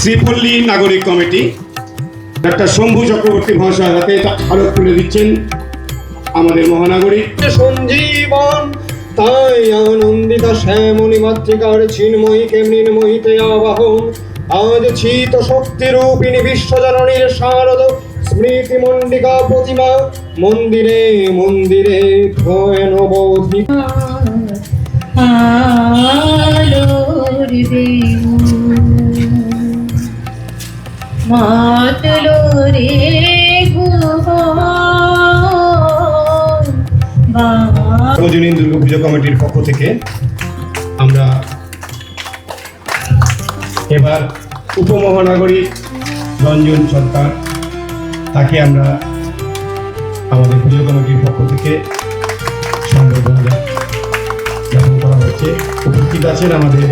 শ্রীপল্লী নাগরিক committee doctor Shambhu Chakraborty মহাশয় হাতে আলোক তুলে দিচ্ছেন আমাদের মহানাগরিক সঞ্জীবন তাই আনন্দিত শ্যামণি মাতৃকার চিন্ময়ীকে মৃন্ময়ীতে আবাহন আজ চিত শক্তি রূপিণী বিশ্বজননীর শারদ স্মৃতি মণ্ডিকা প্রতিমা মন্দিরে মন্দিরে নবধি আলোর বেনু মাতলো রে সর্বজনীন দুর্গাপুজো কমিটির পক্ষ থেকে আমরা এবার উপমহানগরী রঞ্জন সরকার তাকে আমরা আমাদের পুজো কমিটির পক্ষ থেকে সংবর্ধনা জ্ঞাপন করা হচ্ছে। উপস্থিত আছেন আমাদের